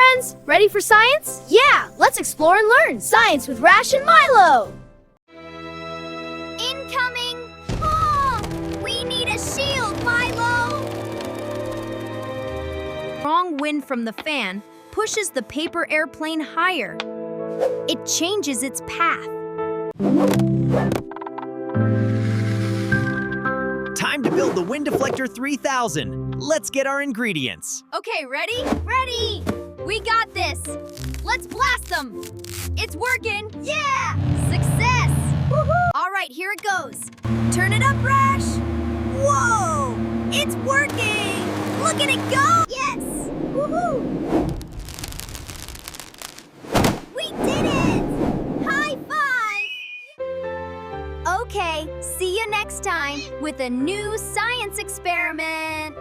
friends, ready for science? Yeah, let's explore and learn science with Rash and Milo! Incoming! Oh, we need a shield, Milo! Strong wind from the fan pushes the paper airplane higher. It changes its path. Time to build the Wind Deflector 3000. Let's get our ingredients. Okay, ready? Ready! We got this! Let's blast them! It's working! Yeah! Success! Woohoo! All right, here it goes. Turn it up, Rash! Whoa! It's working! Look at it go! Yes! Woohoo! We did it! High five! Okay, see you next time with a new science experiment.